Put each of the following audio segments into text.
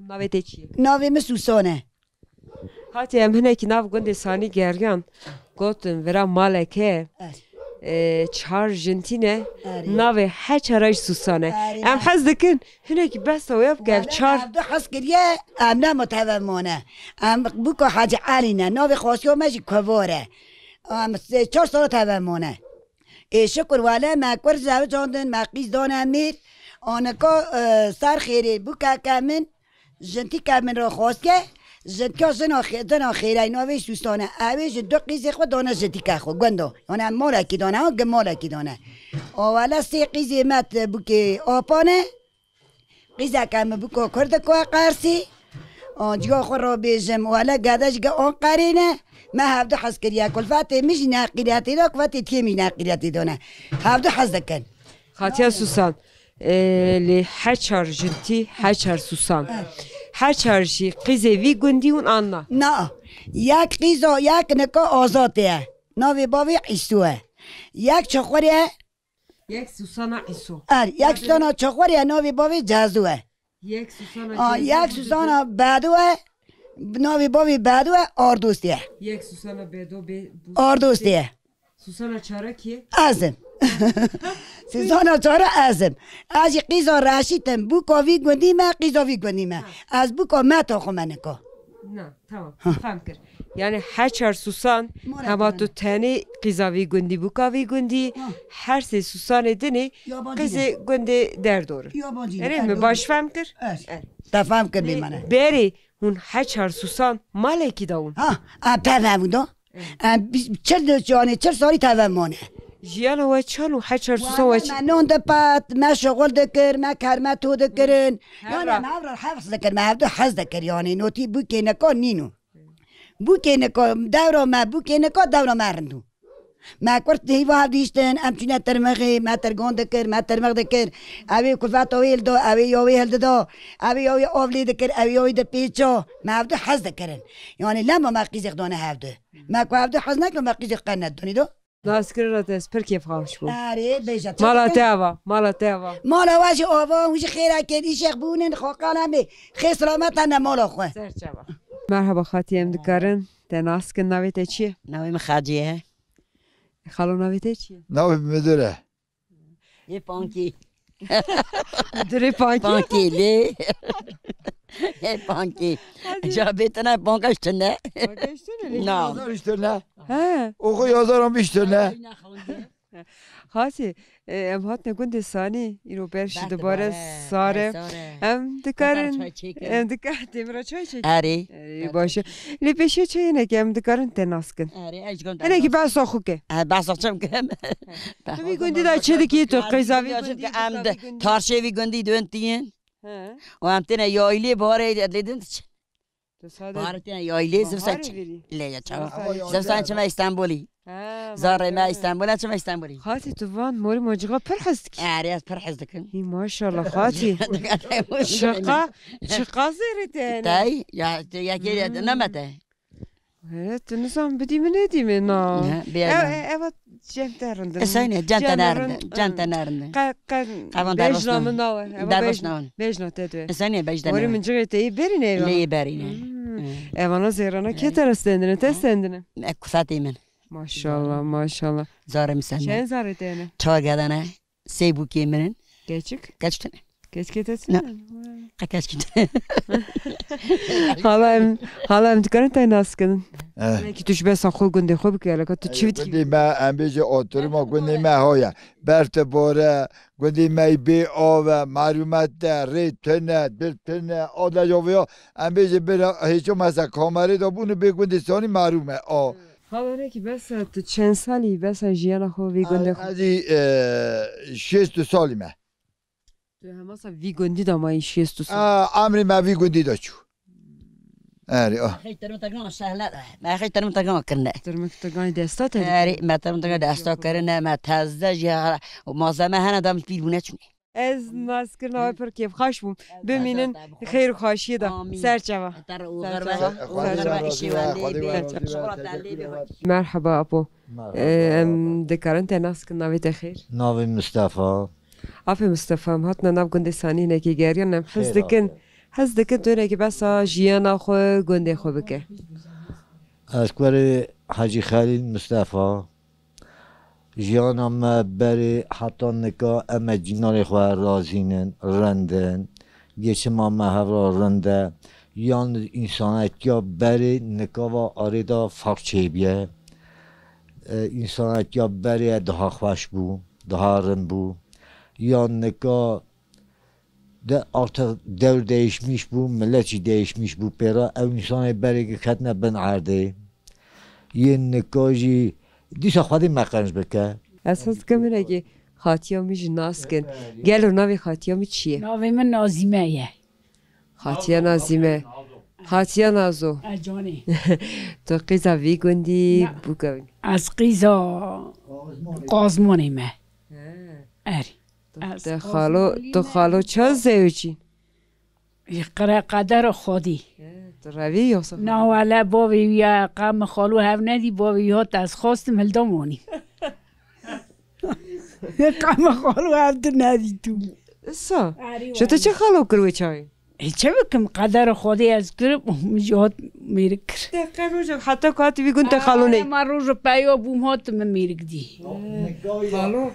ناوی چیه؟ ناوی من سوسانه. هاتی ام هنه کی ناو گنده سانی گریان گفتن ورا مالکه چهار جنتینه ناوی هچراش سوسانه ام حس دکن هنه کی بس ویاب گف چهار دو حس کریه ام نه متوامونه ام بکو حاج علی نه ناوی خواستیو مجی کواره ام 4 سال توامونه شکر واله مکور زاو جاندن مقیز دانه میر آنکا سر خیره بکا کمن جنتی کمن را خواست که جنتی ها زن خیره ناوی سوستانه اویش دو قیز خود دانه جنتی که خود گندو یعنی مالا کی دانه ها گمالا کی دانه اولا 3 قیز مت بکی آپانه قیز کم بکو کرد که قرسی جا خود را بیجم والا گدش گه آن قرینه ما هفته حس کریه کلفت میش نقیریتی دا کلفت تیه میش نقیریتی دانه هفته حس دکن خاطیا سوسان لی هچار جنتی هچار سوسان هچار شی قیزه وی گندی اون آننا نه یک قیزا یک نکا آزاده ناوی باوی عیسوه یک چخوریه یک سوسانا عیسو یک سوسانا چخوریه ناوی باوی جازوه یک سوسانا بدوه ناوی باوی بدوه آردوستیه یک سوسانا بدو آردوستیه سوسانا چاره کیه؟ ازم سوسانا چاره ازم از قیزا راشیتم بوکا وی گندی ما قیزا وی گندی ما از بوکا ما تا خمنکا نه تمام فهم کرد یعنی هچار سوسان همه تو تنی قیزاوی گندی بوکاوی گندی هر سه سوسان دنی قیزه گندی در دوره یعنی باش فهم کرد؟ تفهم کرد بی منه بری اون هچار سوسان ماله کی داون؟ تفهم دا 40 سالی تفهمانه جیان و چالو هچار سوسان و چی؟ من نون دپات ما شغل دکر ما کرمه تو دکرن یعنی ما افرال حفظ دکر ما هفته حز دکر یعنی نوتی بوکی نکا نینو بوکی نکا دورا ما بوکی نکا دورا ما رندو ما کرد هیوا هفدیشتن امچینه ترمغی ما ترگان دکر ما ترمغ دکر اوی کلفت اویل دا اوی یاوی هلد دا اوی یاوی آولی دکر اوی یاوی د پیچا ما هفته حز دکرن یعنی لما ما قیزق دانه هفته ما که هفته حز نکن ما قیزق قند دانی دو ناسکر را دست پر کیف خواهش بود آره بیشتر مالا تاوا مالا تاوا مالا واجه آوا وش خیره کردی شیخ بونن خاقانم بی خیلی سلامت نه مالا خواه مرحبا خاطی امدکارن ده ناسکن نویته چیه؟ نویم خاجیه خالو نویته چیه؟ نوی مدره یه پانکی مدره پانکی؟ پانکی لی یه پانکی جا بیتنه پانکش تنه نه نه ها اوخو یازارم بیشتر نه خاطی ام هات نگوند سانی اینو برش دوباره ساره ام دکارن ام دکارن تیمرا چای چی؟ اری باشه لی پیشه چای نگه ام دکارن تناسکن اینه که بس آخو که بس آخچم کم تو بی گوندی دا چه دکی تو قیزاوی گوندی ام تارشوی گوندی دون تین و ام تینه یایلی باره لیدن باره تینه یایلی زفسانچ لیه چاو زفسانچ ما استانبولی زاره ما استانبول چه ما استانبولی خاطی تو وان موری ماجقا پر حست کی آره از پر حس دکن ای ماشاءالله خاطی شقا زیرته تای یا کی نمته تو نظام بدی من ندی من نه اوا جنت رند اسینه جنت نرند بجنا من نوه بجنا تدوی اسینه بجنا موری من جگه تی برینه ایوان لی برینه ایوانا زیرانا که ترستندنه تستندنه کفاتی من ماشاءالله ماشاءالله زاره میسنه چند زاره دینه چهار گدانه سه بوکی منن گچک گچتنه گچکتسن قکچتنه حالا دکارن تای ناس کن کی توش بس خو گنده خوب که تو چی گندی ما ام بیجه آتوری ما گندی ما هایا برت باره گندی ما بی آو معلومات ده ریتنه دلتنه آدلا جاویا ام بیجه برا هیچو مثلا کامری دا بونه بی گندی سانی معلومه حالا نه که بس تو چند سالی بس جیانا خو وی گنده خو ازی 6 سالمه تو همه سا وی گندی دا ما این 6 سال امری ما وی گندی دا چو آره خیلی ترم تگان سهله ما خیلی ترم تگان کرنه ترم تگان دستات آره ما ترم تگان دستا کرنه ما تازه جا مازمه هن دام پیرونه چونی از ناس کردن پر کیف خوش بوم ببینن خیر خوشی دا سرچوا مرحبا ابو دکارن تناس کن نویت خیر ناوی مصطفی آفه مصطفی هم هات ناو گنده سانی نکی گریان نم حس دکن حز دکه دونه که بس جیانا خو گنده خو بکه اشکر حاجی خلیل مصطفی جیانا ما بری حتی نکا اما جنال خواه رازینن رندن گیچه ما هفرا رنده یان انسانیت یا بری نکا و آریدا فرچه بیه انسانیت یا بری daha خوش بو daha rın bu yan neka de artık devir değişmiş bu milletçi değişmiş bu pera ev insanı beri ketne ben ardı yen nekaji dişa xwedî meqenj bike اساس کمونه که خاتیامی جناس کن گل و ناوی خاتیامی چیه؟ ناوی من نازیمه یه خاتیا نازیمه خاتیا نازو اجانی تو قیزا وی گندی بگوین از قیزا قازمانی مه اری تو خالو چه زیوچی؟ قدر خودی تو روی یوسف نه ولی باوی یا قام خالو هف ندی باوی ها از خواستم هلدامونی قام خالو هف ندی تو اصلا چطور چه خالو کروی چای؟ چه بکم قدر خودی از کرب جهات میره کرد دقیقا روزم حتی کاتی بیگون تا خالو نی من روز پیا بوم هات من میره دی خالو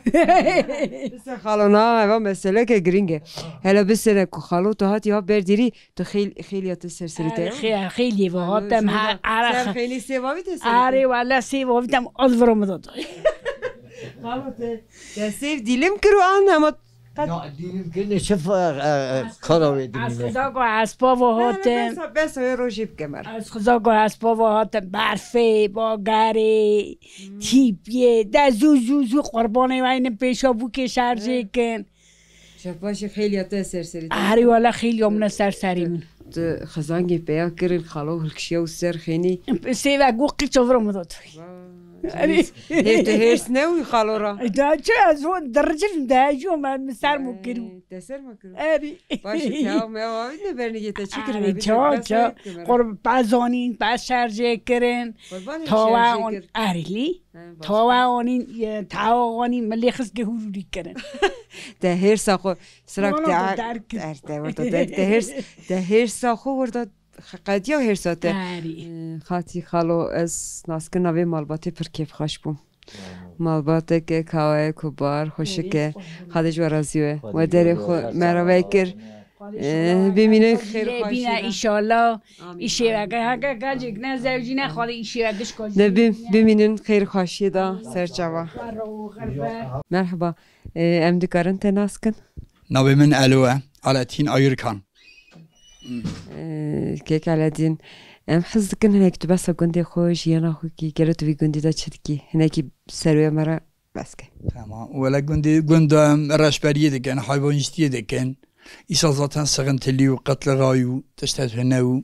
بس خالو نه اما مسئله که گرینگه هلا بس نه که خالو تو هاتی ها بردیری تو خیلی تو سرسری تا خیلی و هاتم سر خیلی سیواوی تو سرسری آره والا سیواوی تام آذرم داد خالو تو سیف دیلم کرو آن اما دیدیم که نشف کاراوی از دیمینه خدا گو اسبا و هاتم بس روشیب کمر از خدا گو اسبا و هاتم برفه با گره تیپیه ده زو قربانه وین پیشا بو که شرجه کن شباش خیلی تو سرسری آره والا خیلی امن سرسری من تو خزانگی پیا کرد خالو هلکشیا و سر خینی سی و گو قیچ آورم داد تو هرس نوی خالو را دا چه از اون درجه ده جو من سر مکرو دسر مکرو آره باشه که هم آوید نبرنی تا چی آره چا قرب بازانین باز شرجه کرن تاوا اون آریلی تاوا اونین تاوا اونین ملی خس که هوری کرن ده هرس آخو سراغ ده هرس آخو ورده قدی ها هرساته خاطی خالو از ناسکن نوی مالباتی پر کیف خوش بوم مالباته که کاوه کبار خوشه که خادش ورازیوه و داره خو مروه کر ببینه خیر خوشی ببینه ایشالله ایشه وگه هگه گجک نه زوجی نه خواهد ایشه وگش کجی ببینین خیر خوشی دا سرچوا مرحبا ام دکارن تناس کن نوی من الوه علتین آیرکان كيك على دين حس كن هناك تبص قندي خوش يانا خوكي قالت في قندي دا تشتكي هناك سروي مرة باسكه تمام ولا قندي قند راشبريه دكان حيوانيستيه دكان إيصال ذاتن سغنتلي وقتل غايو تشتهت هناو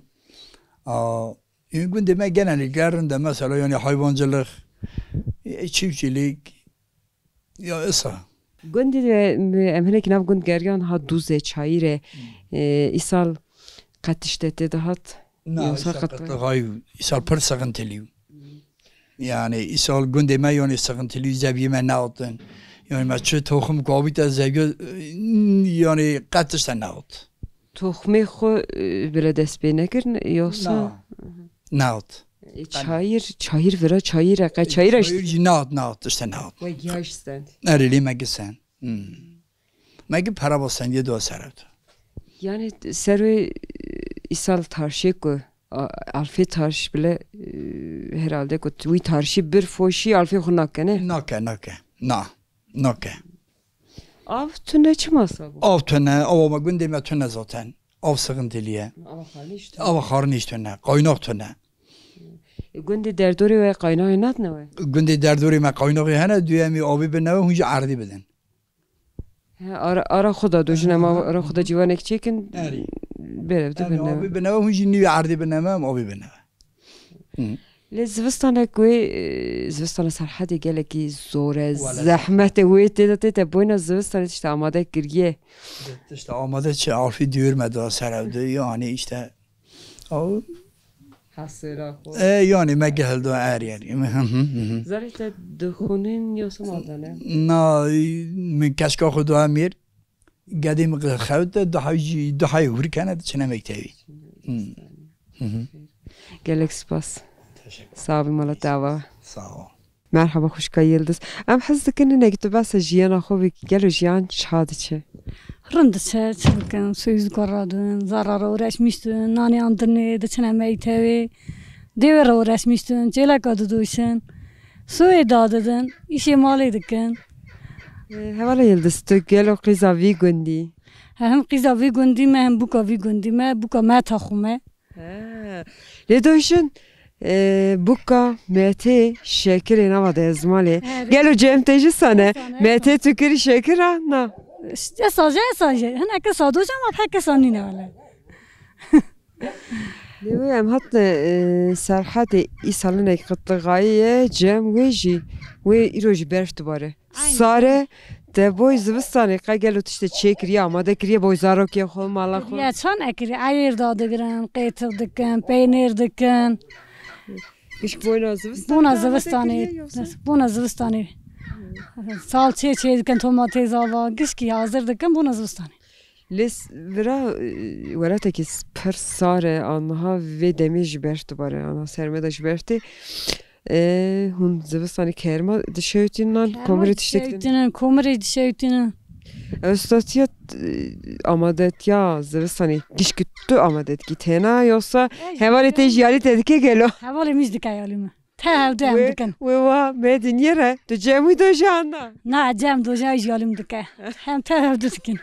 قندي ما جانا القرن ده مثلا يعني حيوان جلخ تشيف ليك يا إصا قندي هناك ناف قند قريان ها دوزة شايرة إيصال قتشتت دهات إيصال قتل غايو إيصال بر سغنتليو يعني إيصال قندي ما يعني سغنتليو زبي ما ناوتن يعني ما شو توخم قابيت زبي يعني قتشت ناوت توخمي خو بلدس بينكرن يوصا ناوت چایر ورا چایر قا چایرش ناوت اشت ناوت و گیاشستند ارلی مگه سن مگه para basan diye dua serevdi. Yani serve isal tarşı ko alfi tarş bile herhalde ko tui tarşı bir foşi alfi xunakene Nake. Av tüne çımasa bu. Av tüne ama günde me tüne zaten. Av sıkıntılıya. Av xarni tüne. Qaynak tüne. Günde derdori ve qaynağı nat ne var? Günde derdori me qaynağı hene düyemi abi be ne hunca ardi beden. Ara xuda dojun ama ara xuda civanek çekin. Berevde benne. Abi be ne hunca niye ardi benne abi be ne. لزوستانه کوی زوستانه سرحدی گله کی زوره زحمت وی تیتا بوینا زوستانه تشت آماده کریه تشت آماده چه عارفی دور مدا سرفده yani işte o حسرا خو yani مگهل دو yani زارت دخونین یوسم آدانه نه من کشکا خدا امیر قديم خود دو حي ور كانت شنو مكتبي Gelek spas. Sağ ol mala dava. sağ ol Merhaba hoş geldiniz. Am hazdakın ne gitti bas jiyana xobi gelo jiyan çadiçe. Rındıça çılgın söz qaradın, zarara uğraşmışdın, nani andırne de çene meytevi. Devre uğraşmışdın, celak adı duysun. Su edadın, işe mal edikin. Hevala yıldız tu gelo qiza vi gundi. Hem qiza vi gundi me hem buka vi gundi me, buka me taxume. Le doşun buka mete şekeri nava da ezmali. Gelo cemteji sana. Mete tükürü şeker na. Sadece. Hene ke sadoca ama pek sani ne valla. Lewem hatta serhate isalına qıtlıqayı cem veji ve iroji berftu bare. Sare de boy zıvıstanı qagelo işte çekriye ama da kriye boy zarok ya xol mala xol. Ya çan ekri ayır dadıgran, qeytir dikin, peynir dikin. Kışk boyna zıvıstanı. Buna zıvıstanı. Salçe dikin, domates ava, kışki hazır dikin, buna zıvıstanı. Les vera velata ki per sare anha ve demij berftu bare ana sermeda jberti. Hun zıvıstanı kerma dışöytinden komret iştektin. Komret iştektin. Östatiyat amadet ya zıvıstanı gişküttü amadet gitena yoksa hevalete jiyali tedike gelo. Havale müzik ayalımı. Tevdem dikin. Ve va medin yere de cemi dojanda. Na cem doja jalim dike. Hem tevde dikin.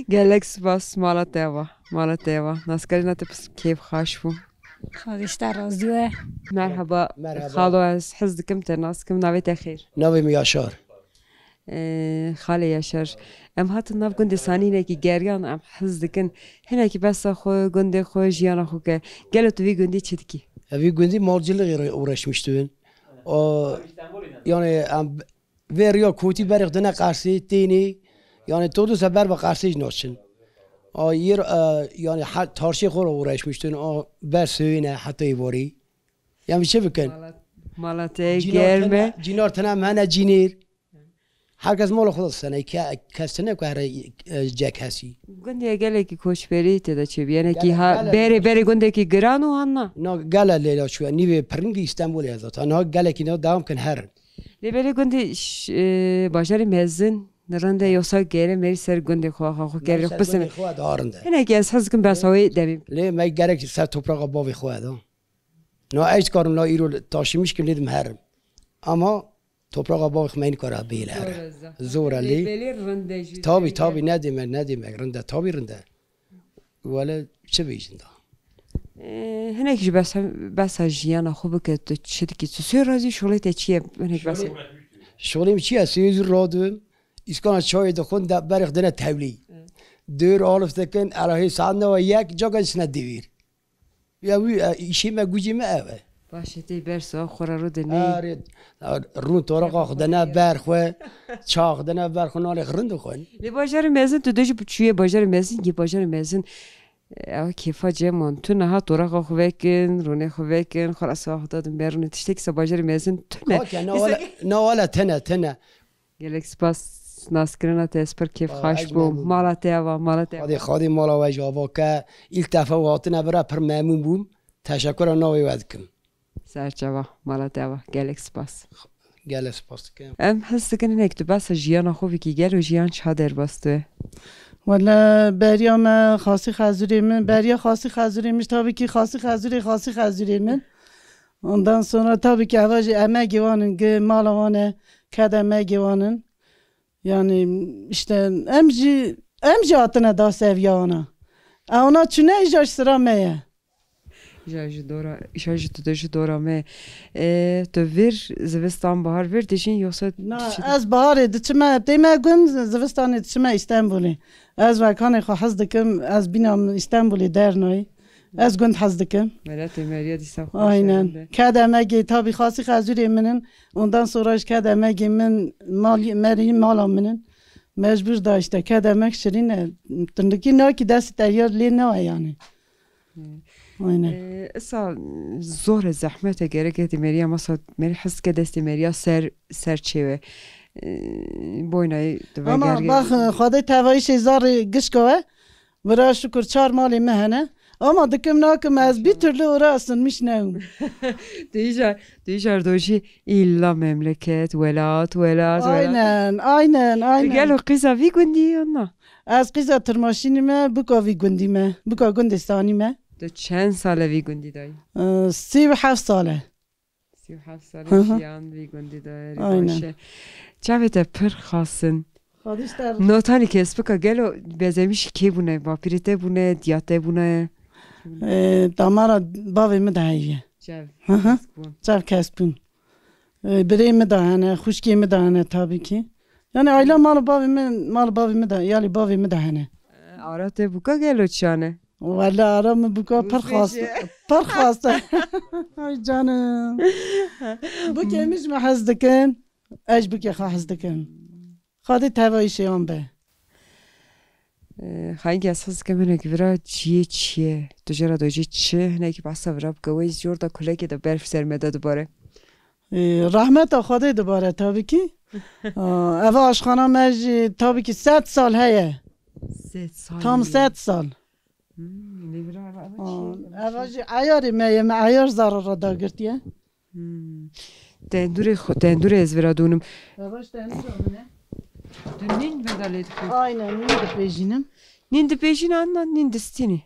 Gelek spas malateva. Naskarina tepes keyif haşfu. خواهشتر از دوه مرحبا خالو از حزدكم تناسكم ناويت خير ناوي ياشار خالي ياشار ام هات ناف گند سانينه کی گریان ام حزدكن هنا کی بس خو گند خو جيانا خو که گلو تو وی گندی چدکی وی گندی مارجله uğraşmıştın o yani veriyor kuti berikdene qarşı tini yani todo sefer ve qarşı noçun yer yani tarşi khor uğraşmıştın o bersöğüne hatta ibori yani şey bakın malate gelme cinar tanam hana cinir herkes mal خلاص sana kasene kare jack hasi gönde gele ki koş beri te da çebiyene ki ha bere gönde ki granu anna no gala lela şu nive pringi İstanbul ya zaten ha gala ki no devam kan her le bere gönde başarı mezun Nerede yoksa geri meri ser gönde xo geri xpesem. Hene ki az hazkım basawi demim. Le ma gerek ser toprağa bavi xwada. No ayç karın la iro taşımış ki dedim her. Ama toprağa bavi xmeyn kara beyler. Zora le. Tabi ne demek rende tabi rende. Valla çebijin da. Hene ki bas jiyana xo beket çediki süsü razı şolay teçiye hene ki bas. Şolim çiye süz rodum. İskan çay dokun da berek dene tevli. Dör alif tekin arahi sanne ve yak jogan sne devir. Ya bu işime gücüme eve. Başete bersa xoraro dene. Ari run toraqa dene berxwe çağ dene berxun ali xrind xon. Le bajarı mezin tüdeci buçuye bajarı mezin ki bajarı mezin. Kefa cemon tu naha toraqa xvekin rune xvekin xalas vaqtadım berun tiştekse bajarı mezin tüne. Ne wala tene. Gelek spas ناسکرنا تسپر کیف خاش بو مالاتیوا خادی مالا و جاوا که التفاواتنا برا پر ممنون بوم تشکر ناوی ودکم سرچوا مالاتیوا گلک سپاس که ام حس کنین اکتو بس جیان خوبی کی گل و جیان چه در باستوه والا بریا ما خاصی خازوری من بریا خاصی خازوری مش tabii ki خاصی خازوری من ondan sonra tabii ki avacı emek givanın malavanı kademe givanın yani işte emci atına da seviyana. Ona çune iş sıra meye. İşajı tutucu dora me. To vir Zivistan bahar vir dişin yoksa. Az bahar edişime deme gün Zivistan edişime İstanbul'u. Az vakanı hazdıkım az binam İstanbul'u dernoy. Az gün hazdıkım. Melate Meryem disa. Aynen. Kademegi tabi khasi khazuri minin. Ondan sonra kademegi min malamının. Mecbur da işte kademek şirine. Tındaki ne ki dest teriyar li ne yani. Aynen. Esa zor zahmete gerek eti Meryem asa meri his ke desti Meryem ser çeve. boynayı Ama bak خدای توایش زار گش کوه برا شکر 4 مالی مهنه ama diküm nakım az bir türlü uğrasınmış neyim. Diyeceğim doşi illa memleket velat. Aynen. Gel o kıza vi gündi ona. Az kıza tırmaşinime buka vi gündime. Buka gündistanime. De çen sale vi gündi dayı? 37 sale. 37 sale şiyan vi gündi dayı. Aynen. Çavete pır khasın. Notani kes bika gel o bezemiş ki bu ne? Vapirite bu ne? Diyate bu ne? Damara bavimi dahiye. Çav kesbun. Bireyimi dahane, xuşkimi dahane tabii ki. Yani aile malı bavimi da, yani bavimi dahane. Arate buka gel o çane. Valla aramı buka parkhasta. Ay canım. Bu kemiş mi hazdıkın? Eş bu ke hazdıkın. Hadi tevayı şeyan be. Hangi asas kemene gvira çiye. Tujara doji çi ne ki basa vrab gavayız jorda kolegi de berf sermede dubare. Rahmet Xwedê dibare tabii ki. Ev aşxana me jî tabii ki 7 sal heye. Tam 7 sal. Ev jî ayarê me ye me ayar zarara da girtiye. Tendure ez vera donum. Ev tendure ne? Nin vedalê dixwe. Aynen nin dipêjînim. Nin dipêjîn an nin distînî.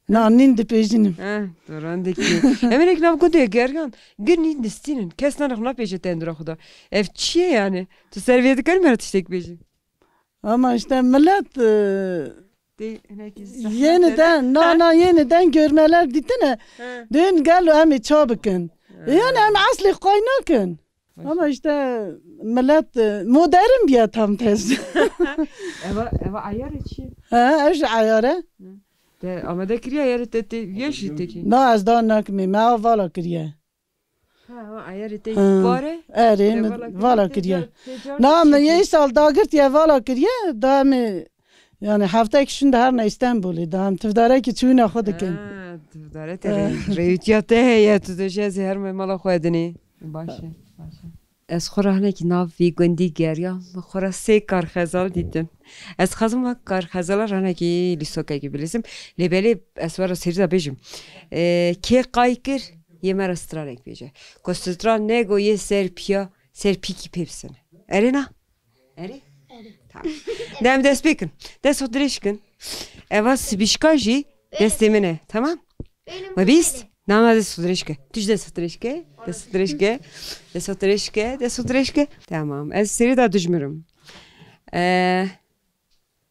Na nin dipêjînim. Dorandekî. Emerek nav gotiye gergan. Gir nin distînin. Kes nanix napêje tendura xuda. Ev çi ye yani? Tu serviye dikar mı tiştek bêjî? Ama işte millet yeniden görmeler ditine. Dün gel em çağ bikin. Yani em asli kaynakin. Ama işte millet modern bir tam tez. Eva ayar içi. Eş ayarı. Ama da kiriye ayar teti yeşil ki. Na az da nakmi ma vala kiriye. Ayar teti bare. Vala kiriye. Na men ye sal dagırt ya vala kiriye. Da mi yani hafta ikisinde her ne İstanbul'u da tevdare ki çuyuna xodakin. Tevdare te reyutiyate heye tutuşez her me mala xoedini. Başı. Ez خورانه کی ناو وی گندی گریام خورا سه کار خزال دیدم از خزم و کار خزال رانه کی لیسوکه کی بلیسم لیبلی اسوار سریدا بیجم کی قایکر یه مر استرالک بیجه کوستران نگو یه سرپیکی پیپسن ارنا اری tamam dem des bikin des odrişkin evas bişkaji destemine tamam mı biz Nama desudrişke. Tüj desudrişke. Desudrişke. Tamam. Ez seri da düşmürüm.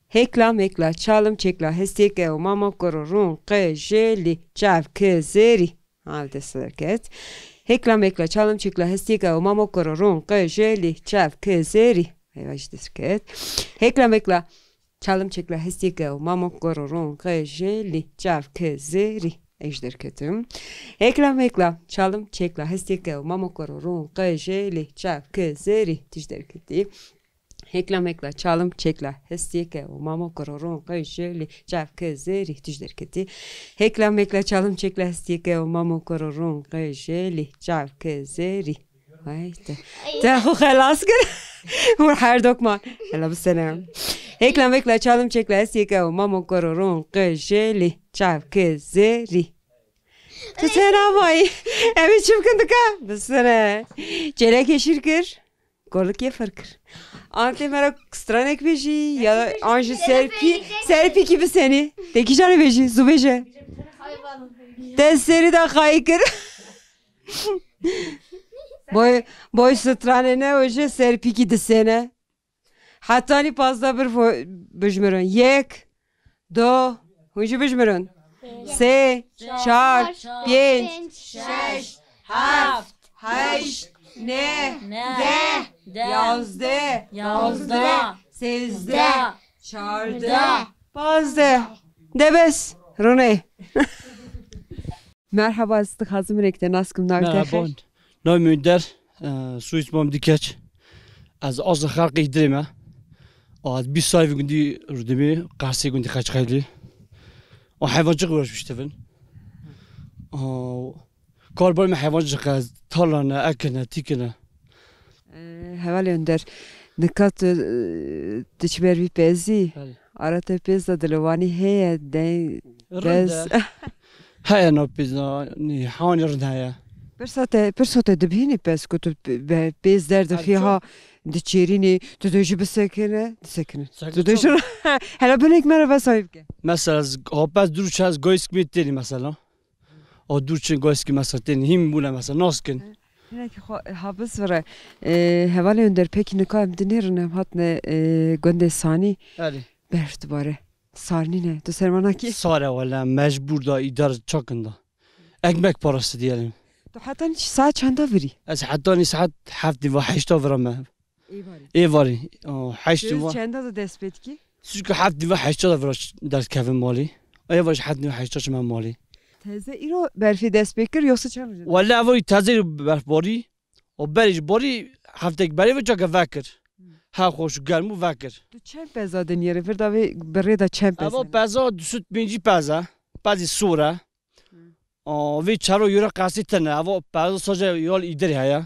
Hekla, çalım çekla, hestike o mama kororun, jeli, çav, zeri. Al desudrişket. Hekla, çalım çekla, hestike o mama kororun, jeli, çav, zeri. Eyvah desudrişket. Hekla, çalım çekla, hestike o mama kororun, jeli, çav, zeri. Ejder ketim. Hekla, çalım çekla, hestike o mama kororun, jeli, çav, zeri. Tijder keti. Hekla, çalım çekla, hestike o mama kororun, jeli, çav, zeri. Tijder keti. Hekla, çalım çekla, hestike o mama kororun, jeli, çav, zeri. Haydi. Tahu خلاص kır. Vur her dokma. Ela biselam. Hekla, çalım çekla, hestike o mama kororun, jeli, çav, zeri. Tutena vay. Evi çıpkındıka. Bisene. Çelek yeşirkir. Gorluk ye farkır. Ante merak stranek beji ya anji serpi gibi seni. Teki canı beji, zu beji. Teseri de kaykır. Boy strane ne oje serpi gibi sene. Hatta ni fazla bir bejmeron. Yek, do, hoje bejmeron. 3, 4, 5, 6, 7, 8, 9, 10, 11, 14, 15. Debes. Rune. Merhaba sıdık hazım rekte naskım Merhaba. Navim Önder. Suiz bom dikeç. Az xalqi idrime. Az bir sayfa gündü rüdemi. Qarsi gündü kaç qaylı. O hayvancılık uğraşmıştım. Karbon mu hayvancılık tarlana, ekene, tikene. Hevali önder. Nikat dişber bir pezi. Arata pez da dilwani heye de bez. هيا نوبيزنا حاول يردها برسوت دبهيني بس كنت بيز درد فيها دتشيريني تدوجي بسكنة تسكنة تدوجي هلا بنك مرة بس هايبك مثلا هو بس دروش هاز جويسك ميتيني مثلا او دروشن جويسك مثلا تاني هم بولا مثلا ناسكن هناك حابس ورا هوالي اندر peki نكايم دنيرن هاتنا گنده سانی برشت باره سارنی نه تو سرمانا کی ساره ولا مجبور دا idare çakında ekmek parası diyelim تو حتی ساعت چند وری از حتی ساعت 7 و 8 ورم ایواری 8 و چند تا دست بید کی çünkü 7 ve 8 ورش ders kevin mali ایواش 7 و 8 چم mali teyze iro berfi dest bekir yoksa çam ولا اوی تازه برف باری و بریج باری هفته بری و جا وکر ها خوش گرمو وکر تو چند پزا دنیره فردا و بره دا چند پزا اما پزا دوست بینجی پزا بعضی سوره وی چارو یورا قاسی تنه اما پزا ساجه یال ایدری هیا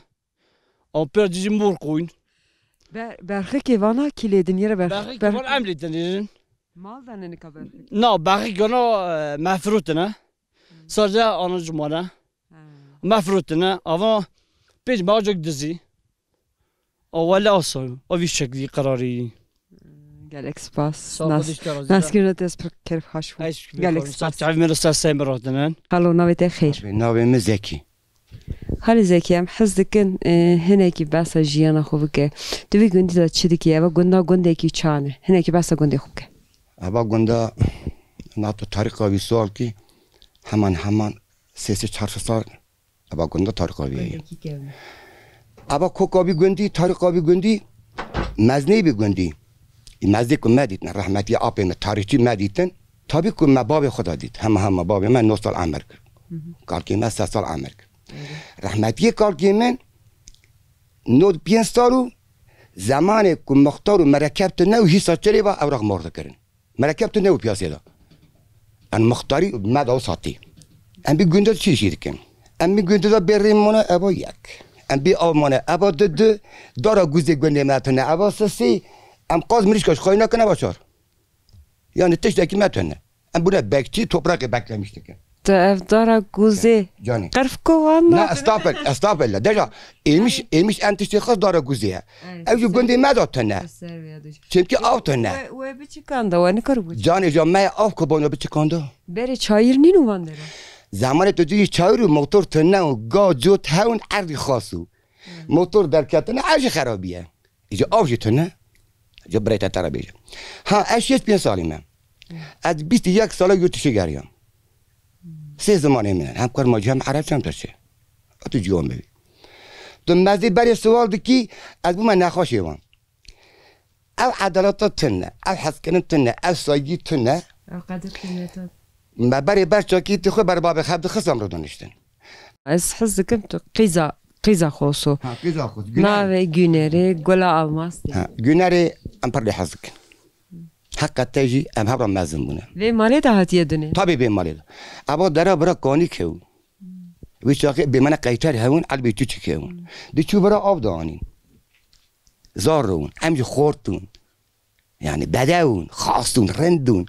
ام پر دیجی مور کوین برخی که وانا کلی دنیره برخی که وانا عملی دنیرن مال دنه نکا برخی نه برخی که وانا مفروتنه ساجه آنو جمانه مفروتنه اما پیش ماجک دزی ولا اصلا اوی شکلی قراری گلک سپاس ناسکیرت دست کرف خشم گلک سپاس تعرف من استاذ سامر رادنان هلو نویت خیر نوی زکی خالی زکی هم حزدکن هنه کی بس جیانا خوب که دوی گندی دا چی دکی اوا گنده کی چانه هنه کی بس گنده خوب که اوا گنده ناتو تاریخ وی سوال کی همان 3-4 سال اوا گنده تاریخ وی اوا کوکابی گندی تاریخابی گندی مزنی بی گندی مزدی که مدیدن رحمتی آپین تاریخی مدیدن تابی که من باب خدا دید همه باب من 9 سال عمر کرد کار که من 3 سال عمر کرد رحمتی کار که من 5 سالو زمان که مختار و مرکب تو نو هیچ چری با اوراق مرد کردن مرکب تو نو پیاسی دا ان مختاری مد او ساتی ام بی گنده چی شید کن ام بی گنده دا بریم مونه ابا یک ام بی آمانه ابا دو دارا گوزه گنده متونه ابا سسی ام قاز مریش کاش خواهی نکنه باشار یعنی تشتکی متونه ام بونه بکچی توپراک بکلمیشته کن تا دارا گوزه جانی قرف کوان نه استاپل دجا ایمیش انتشتی خاص دارا گوزه اوجو گنده مداتونه چونکه آفتونه و بچی کنده و نکارو بود جانی جا مای آف کبانو بچی کنده بری چایر نینو وانده زمان تو دوی چایر و موتور تنه و گا جوت هون عرضی خاصو موتور در کتنه عرض خرابیه ایجا آفجی تنه جا برایت ترا بیجا ها اشیست 5 سالی من از 21 ساله یوتشی گریم 3 زمانه منن هم کار ماجی هم عرب چم تاشه تو جوان ببی تو مزید برای سوال دکی از بو من نخواشی وان او عدالات تنه او حسکنه تنه او سایگی تنه او قدر قیمتات ما برای برچاکی تخو بر باب خبد خسام رو دانشتن از حزدکم تو قیزا خوصو قیزا خوص ناوی گونره گلا آلماس گونره ام پر حزدکن حق تاجی ام هبرا مزن بونه وی مالی ده هاتیه دونه طبی به مالی ده ابا درا برا کانی کهو ویشاقی به من قیتر هون علی تو چی کهون دی چو برا آب دانین زارون امجی خوردون یعنی بدون خاصون رندون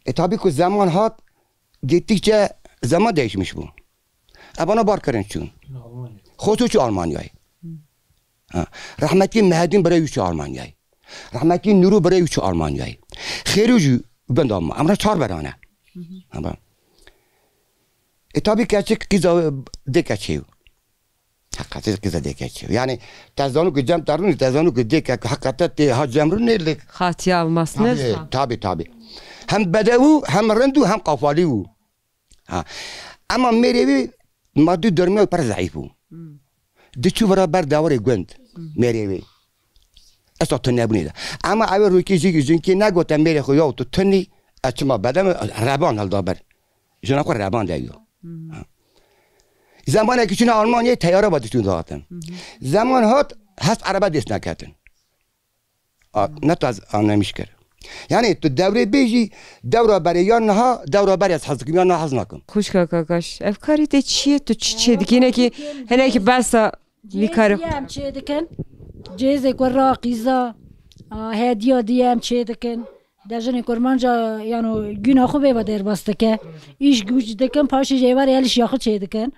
اتابی که زمان هات گیتی که زمان دیشمیش بود ابانا بار کردن چون خودتو چه آلمانیایی رحمتی مهدین برای چه آلمانیایی رحمتی نورو برای چه آلمانیایی خیلی جو بندام امرا 4 برانه اتابی که چه کیزا دکچیو حقیقت کیزا دکچیو یعنی تزانو که جمع ترونی تزانو که دک حقیقت ها جمرون نیل خاطی آلماس نه تابی هم بدو هم رندو هم قفالیو اما میریوی مادو درمیو پر ضعیفو دیچو برابر داوری گند میریوی اصلا تو نبونیده اما اول روی که جنکی نگوتم میری خو یا تو تنی اچما بدم ربان هل دابر جنا خو ربان دیو زمانی که چون آلمانیه تیاره بادشون دادن زمان هات هست عربه دست نکردن نه تو از آن نمیشکر یعنی تو دوره بیجی دوره برای یا نه دوره برای از حزب یا نه حزب نکن خوش کاکاش افکاری تی چیه تو چی دیگه اینه که هنه که بس میکاره هم چه دکن جیزه که راقیزا هدیه دیم چه دکن دژن کرمانجا یعنی گنا خوبه و در بسته که ایش گوش دکن پاش جیوار یالیش یاخو چه دکن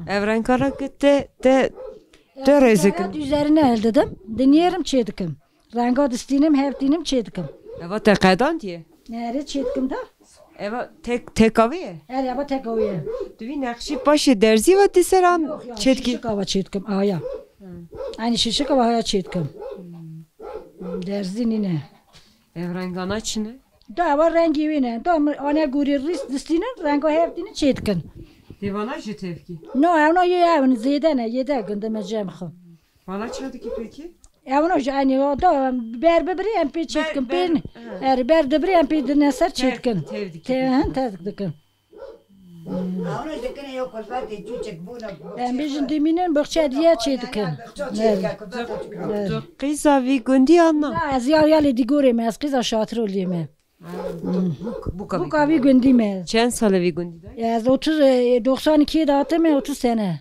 evren kara gitti de rezikin üzerine el dedim deneyerim çe dikim ranga distinim hevdinim çe dikim eva teqedan diye nere çe dikim da eva tek aviye her yaba tek aviye düvi nakşi başı derzi ve diseran çetki kava çe dikim aya aynı şişe kava aya çe dikim derzi nine evren gana çine da var rengi vine da ana guri ris distinin ranga hevdini çe dikim divana jı tevki no evno ye evn zede ne yede günde mecem kham bana çadı ki peki evno yani o da berbe biri MP çetkin ben er berde biri MP dineser çetkin tevdik dikin ben bizim deminin bakça diye çetkin kıza vi gündi anla az yali digore az kıza şatır olayım bu kavi gündi mi çen sale vi gündi ya 92 dağıtım 30 sene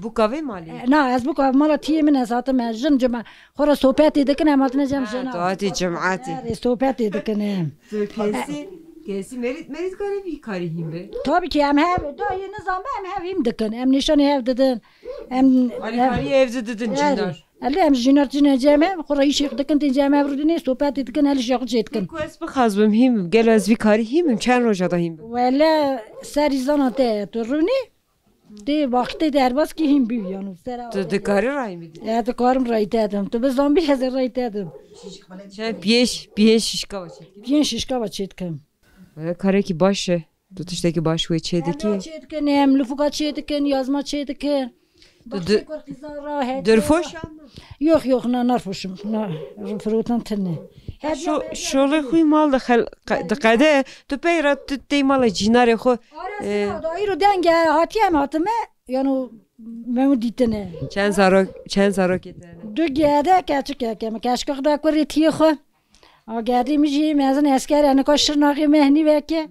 bu kavi mali na az bu kavi mala tiyemin zaten jin cuma khora sohbet edekin amatne cem jena taati cemaati sohbet edekin kesi merit kare vi karihim be tabii ki hem da yeni zaman hem him dikin hem nişan ev dedin hem Ali kari evde dedin cinar Ali hem jinar ceme khora iş dikin tin ceme vurdine sohbet edekin ali şakıl çetkin ku es bixazbim him gel az vi karihim çen rojada him valla serizana te turuni de vakti derbas ki him büyü yani de kari ray mi ya da karım ray dedim to biz zombi hazır ray dedim çen piyeş şişka var piyeş şişka var çetkin kare ki başı tutuştaki baş ve çedeki çetkin hem lufuka çetkin yazma çetkin dırfoş yok narfoşum frutan tenne şöyle huy mal da qade tu peyra tu teymal cinare xo ayro denge hatiyem hatime yani memu ditene çen zarok etene du gede kaçık yakeme kaşkak da kuri tiye xo agadi mi mezun asker yani koşırnaqi mehni veke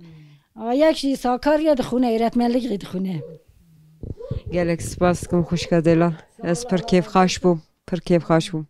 ayakşi Sakarya da xune öğretmenlik gidi xune gelek spas kum xoş kadela es per keyf xaş bum